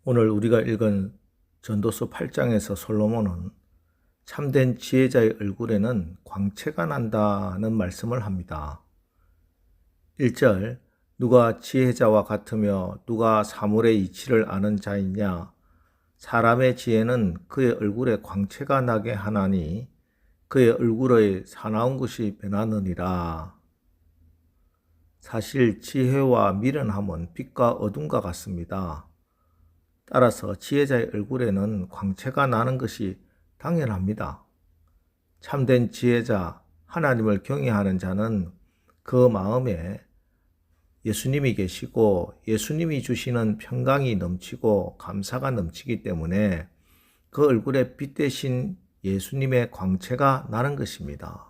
오늘 우리가 읽은 전도서 8장에서 솔로몬은 참된 지혜자의 얼굴에는 광채가 난다는 말씀을 합니다. 1절, 누가 지혜자와 같으며 누가 사물의 이치를 아는 자이냐? 사람의 지혜는 그의 얼굴에 광채가 나게 하나니 그의 얼굴의 사나운 것이 변하느니라. 사실 지혜와 미련함은 빛과 어둠과 같습니다. 따라서 지혜자의 얼굴에는 광채가 나는 것이 당연합니다. 참된 지혜자, 하나님을 경외하는 자는 그 마음에 예수님이 계시고 예수님이 주시는 평강이 넘치고 감사가 넘치기 때문에 그 얼굴에 빛 대신 예수님의 광채가 나는 것입니다.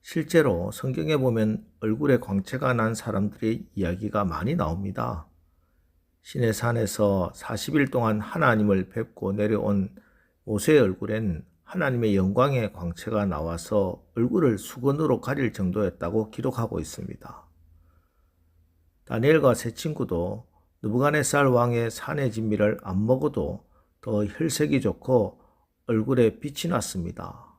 실제로 성경에 보면 얼굴에 광채가 난 사람들의 이야기가 많이 나옵니다. 시내 산에서 40일 동안 하나님을 뵙고 내려온 모세의 얼굴엔 하나님의 영광의 광채가 나와서 얼굴을 수건으로 가릴 정도였다고 기록하고 있습니다. 다니엘과 세 친구도 느부갓네살 왕의 산의 진미를 안 먹어도 더 혈색이 좋고 얼굴에 빛이 났습니다.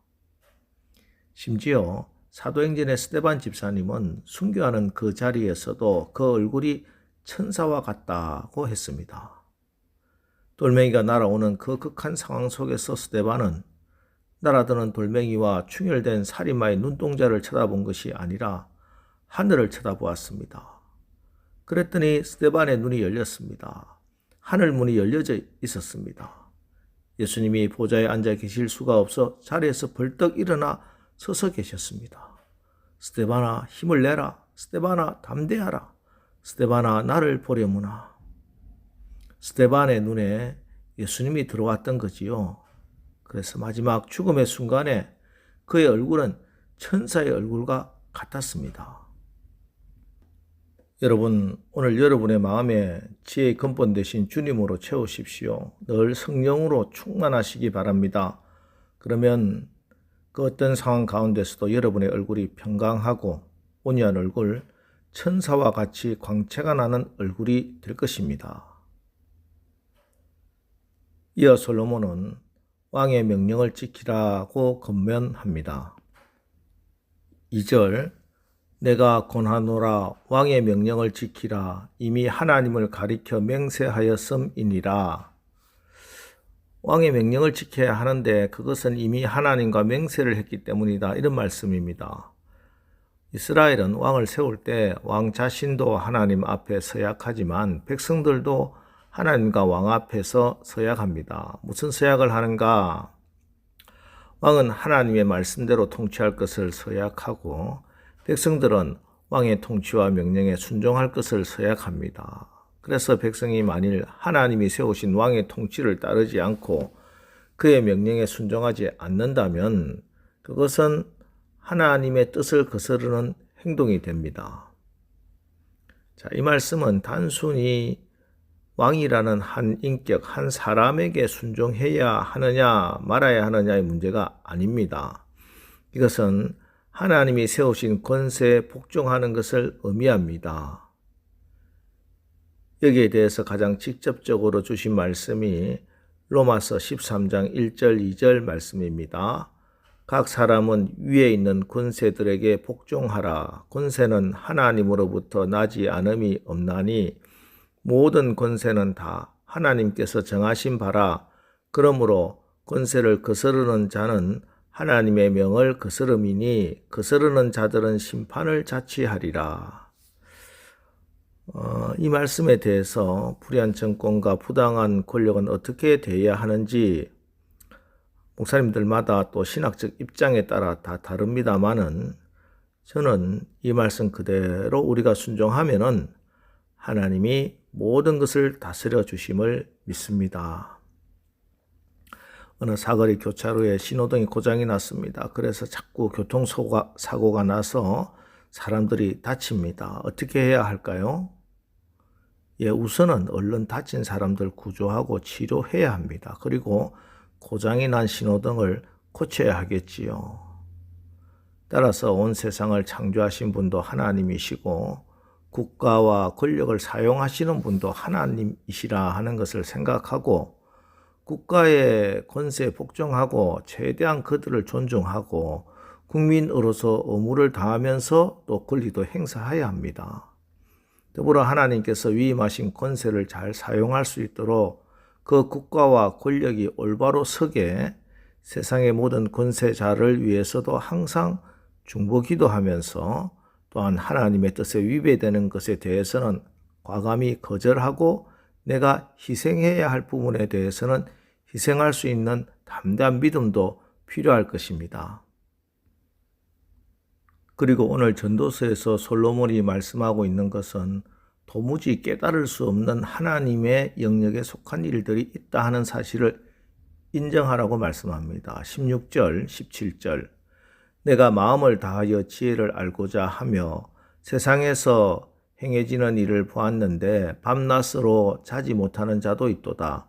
심지어 사도행전의 스데반 집사님은 순교하는 그 자리에서도 그 얼굴이 천사와 같다고 했습니다. 돌멩이가 날아오는 그 극한 상황 속에서 스데반은 날아드는 돌멩이와 충혈된 살인마의 눈동자를 쳐다본 것이 아니라 하늘을 쳐다보았습니다. 그랬더니 스데반의 눈이 열렸습니다. 하늘 문이 열려져 있었습니다. 예수님이 보좌에 앉아 계실 수가 없어 자리에서 벌떡 일어나 서서 계셨습니다. 스데반아, 힘을 내라. 스데반아, 담대하라. 스데반아, 나를 보려무나. 스데반의 눈에 예수님이 들어왔던 거지요. 그래서 마지막 죽음의 순간에 그의 얼굴은 천사의 얼굴과 같았습니다. 여러분, 오늘 여러분의 마음에 지혜의 근본 되신 주님으로 채우십시오. 늘 성령으로 충만하시기 바랍니다. 그러면 그 어떤 상황 가운데서도 여러분의 얼굴이 평강하고 온유한 얼굴, 천사와 같이 광채가 나는 얼굴이 될 것입니다. 이어 솔로몬은 왕의 명령을 지키라고 권면합니다. 2절, 내가 권하노라 왕의 명령을 지키라 이미 하나님을 가리켜 맹세하였음이니라. 왕의 명령을 지켜야 하는데 그것은 이미 하나님과 맹세를 했기 때문이다. 이런 말씀입니다. 이스라엘은 왕을 세울 때 왕 자신도 하나님 앞에 서약하지만 백성들도 하나님과 왕 앞에서 서약합니다. 무슨 서약을 하는가? 왕은 하나님의 말씀대로 통치할 것을 서약하고 백성들은 왕의 통치와 명령에 순종할 것을 서약합니다. 그래서 백성이 만일 하나님이 세우신 왕의 통치를 따르지 않고 그의 명령에 순종하지 않는다면 그것은 하나님의 뜻을 거스르는 행동이 됩니다. 자, 이 말씀은 단순히 왕이라는 한 인격, 한 사람에게 순종해야 하느냐 말아야 하느냐의 문제가 아닙니다. 이것은 하나님이 세우신 권세에 복종하는 것을 의미합니다. 여기에 대해서 가장 직접적으로 주신 말씀이 로마서 13장 1절 2절 말씀입니다. 각 사람은 위에 있는 권세들에게 복종하라. 권세는 하나님으로부터 나지 않음이 없나니 모든 권세는 다 하나님께서 정하신 바라. 그러므로 권세를 거스르는 자는 하나님의 명을 거스름이니 거스르는 자들은 심판을 자취하리라. 이 말씀에 대해서 불의한 정권과 부당한 권력은 어떻게 대해야 하는지 목사님들마다 또 신학적 입장에 따라 다 다릅니다만은 저는 이 말씀 그대로 우리가 순종하면은 하나님이 모든 것을 다스려 주심을 믿습니다. 어느 사거리 교차로에 신호등이 고장이 났습니다. 그래서 자꾸 교통사고가 나서 사람들이 다칩니다. 어떻게 해야 할까요? 우선은 얼른 다친 사람들 구조하고 치료해야 합니다. 그리고 고장이 난 신호등을 고쳐야 하겠지요. 따라서 온 세상을 창조하신 분도 하나님이시고 국가와 권력을 사용하시는 분도 하나님이시라 하는 것을 생각하고 국가의 권세에 복종하고 최대한 그들을 존중하고 국민으로서 의무를 다하면서 또 권리도 행사해야 합니다. 더불어 하나님께서 위임하신 권세를 잘 사용할 수 있도록 그 국가와 권력이 올바로 서게 세상의 모든 권세자를 위해서도 항상 중보기도하면서 또한 하나님의 뜻에 위배되는 것에 대해서는 과감히 거절하고 내가 희생해야 할 부분에 대해서는 희생할 수 있는 담대한 믿음도 필요할 것입니다. 그리고 오늘 전도서에서 솔로몬이 말씀하고 있는 것은 도무지 깨달을 수 없는 하나님의 영역에 속한 일들이 있다 하는 사실을 인정하라고 말씀합니다. 16절, 17절 내가 마음을 다하여 지혜를 알고자 하며 세상에서 행해지는 일을 보았는데 밤낮으로 자지 못하는 자도 있도다.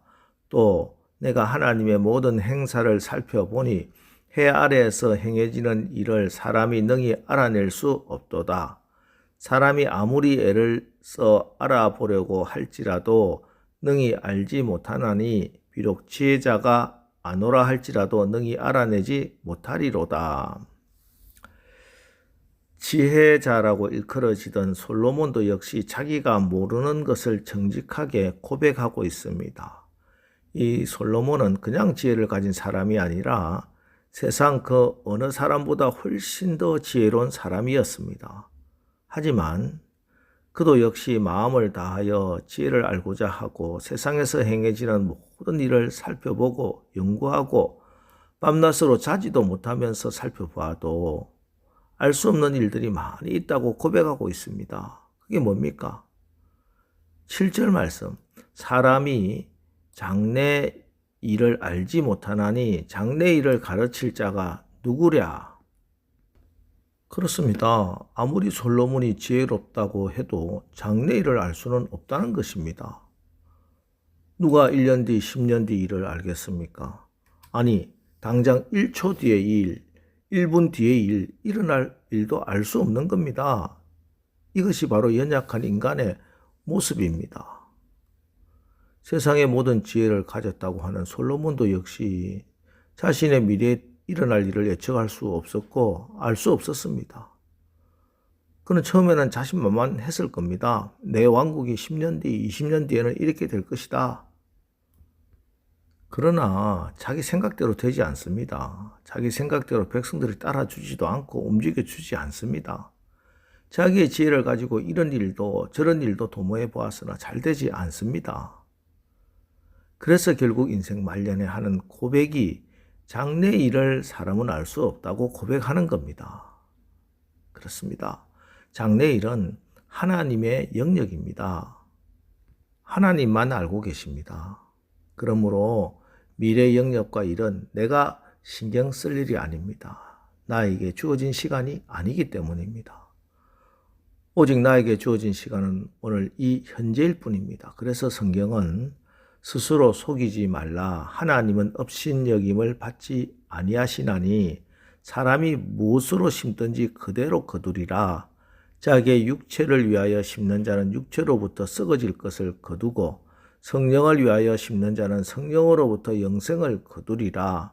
또 내가 하나님의 모든 행사를 살펴보니 해 아래에서 행해지는 일을 사람이 능히 알아낼 수 없도다. 사람이 아무리 애를 써 알아보려고 할지라도 능히 알지 못하나니 비록 지혜자가 아노라 할지라도 능히 알아내지 못하리로다. 지혜자라고 일컬어지던 솔로몬도 역시 자기가 모르는 것을 정직하게 고백하고 있습니다. 이 솔로몬은 그냥 지혜를 가진 사람이 아니라 세상 그 어느 사람보다 훨씬 더 지혜로운 사람이었습니다. 하지만 그도 역시 마음을 다하여 지혜를 알고자 하고 세상에서 행해지는 모든 일을 살펴보고 연구하고 밤낮으로 자지도 못하면서 살펴봐도 알 수 없는 일들이 많이 있다고 고백하고 있습니다. 그게 뭡니까? 7절 말씀 사람이 장래 일을 알지 못하나니 장래 일을 가르칠 자가 누구랴? 그렇습니다. 아무리 솔로몬이 지혜롭다고 해도 장래 일을 알 수는 없다는 것입니다. 누가 1년 뒤, 10년 뒤 일을 알겠습니까? 아니, 당장 1초 뒤의 일, 1분 뒤의 일, 일어날 일도 알 수 없는 겁니다. 이것이 바로 연약한 인간의 모습입니다. 세상의 모든 지혜를 가졌다고 하는 솔로몬도 역시 자신의 미래에 일어날 일을 예측할 수 없었고 알 수 없었습니다. 그는 처음에는 자신만만했을 겁니다. 내 왕국이 10년 뒤, 20년 뒤에는 이렇게 될 것이다. 그러나 자기 생각대로 되지 않습니다. 자기 생각대로 백성들이 따라주지도 않고 움직여주지 않습니다. 자기의 지혜를 가지고 이런 일도 저런 일도 도모해 보았으나 잘 되지 않습니다. 그래서 결국 인생 말년에 하는 고백이 장래 일을 사람은 알 수 없다고 고백하는 겁니다. 그렇습니다. 장래 일은 하나님의 영역입니다. 하나님만 알고 계십니다. 그러므로 미래 영역과 일은 내가 신경 쓸 일이 아닙니다. 나에게 주어진 시간이 아니기 때문입니다. 오직 나에게 주어진 시간은 오늘 이 현재일 뿐입니다. 그래서 성경은 스스로 속이지 말라. 하나님은 업신여김을 받지 아니하시나니 사람이 무엇으로 심든지 그대로 거두리라. 자기의 육체를 위하여 심는 자는 육체로부터 썩어질 것을 거두고 성령을 위하여 심는 자는 성령으로부터 영생을 거두리라.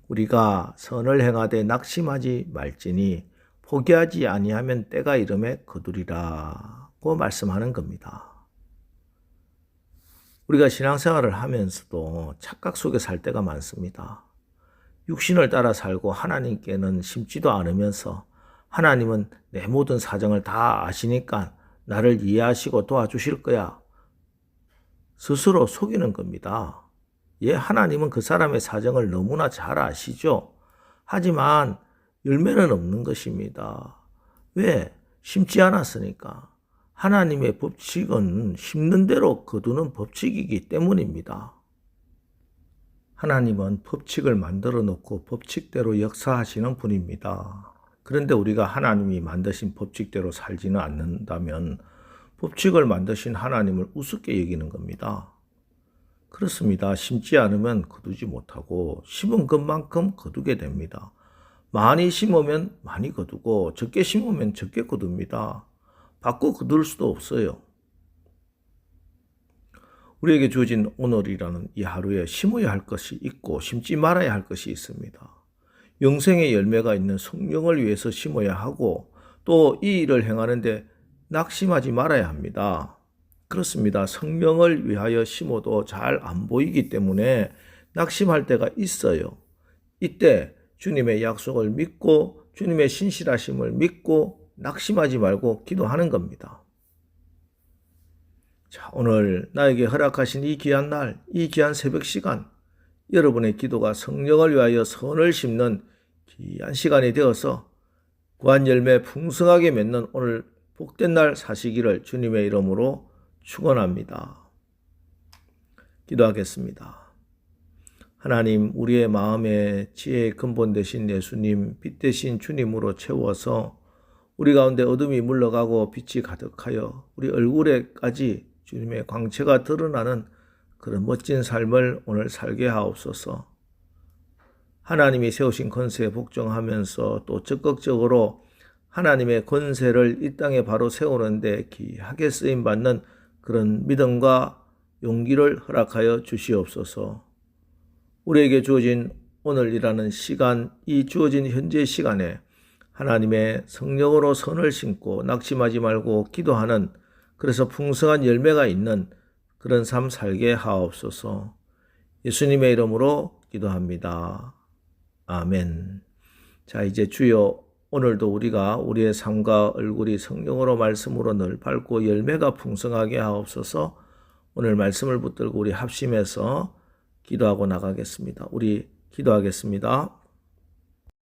우리가 선을 행하되 낙심하지 말지니 포기하지 아니하면 때가 이름에 거두리라고 말씀하는 겁니다. 우리가 신앙생활을 하면서도 착각 속에 살 때가 많습니다. 육신을 따라 살고 하나님께는 심지도 않으면서 하나님은 내 모든 사정을 다 아시니까 나를 이해하시고 도와주실 거야. 스스로 속이는 겁니다. 예, 하나님은 그 사람의 사정을 너무나 잘 아시죠. 하지만 열매는 없는 것입니다. 왜? 심지 않았으니까. 하나님의 법칙은 심는 대로 거두는 법칙이기 때문입니다. 하나님은 법칙을 만들어 놓고 법칙대로 역사하시는 분입니다. 그런데 우리가 하나님이 만드신 법칙대로 살지는 않는다면 법칙을 만드신 하나님을 우습게 여기는 겁니다. 그렇습니다. 심지 않으면 거두지 못하고 심은 것만큼 거두게 됩니다. 많이 심으면 많이 거두고 적게 심으면 적게 거둡니다. 바꿔 거둘 수도 없어요. 우리에게 주어진 오늘이라는 이 하루에 심어야 할 것이 있고 심지 말아야 할 것이 있습니다. 영생의 열매가 있는 성령을 위해서 심어야 하고 또 이 일을 행하는데 낙심하지 말아야 합니다. 그렇습니다. 성령을 위하여 심어도 잘 안 보이기 때문에 낙심할 때가 있어요. 이때 주님의 약속을 믿고 주님의 신실하심을 믿고 낙심하지 말고 기도하는 겁니다. 자, 오늘 나에게 허락하신 이 귀한 날, 이 귀한 새벽 시간, 여러분의 기도가 성령을 위하여 선을 심는 귀한 시간이 되어서 구한 열매 풍성하게 맺는 오늘 복된 날 사시기를 주님의 이름으로 축원합니다. 기도하겠습니다. 하나님, 우리의 마음에 지혜의 근본 되신 예수님, 빛 되신 주님으로 채워서 우리 가운데 어둠이 물러가고 빛이 가득하여 우리 얼굴에까지 주님의 광채가 드러나는 그런 멋진 삶을 오늘 살게 하옵소서. 하나님이 세우신 권세에 복종하면서 또 적극적으로 하나님의 권세를 이 땅에 바로 세우는데 귀하게 쓰임받는 그런 믿음과 용기를 허락하여 주시옵소서. 우리에게 주어진 오늘이라는 시간, 이 주어진 현재 시간에 하나님의 성령으로 선을 심고 낙심하지 말고 기도하는, 그래서 풍성한 열매가 있는 그런 삶 살게 하옵소서. 예수님의 이름으로 기도합니다. 아멘. 자, 이제 주여, 오늘도 우리가 우리의 삶과 얼굴이 성령으로 말씀으로 늘 밝고 열매가 풍성하게 하옵소서. 오늘 말씀을 붙들고 우리 합심해서 기도하고 나가겠습니다. 우리 기도하겠습니다.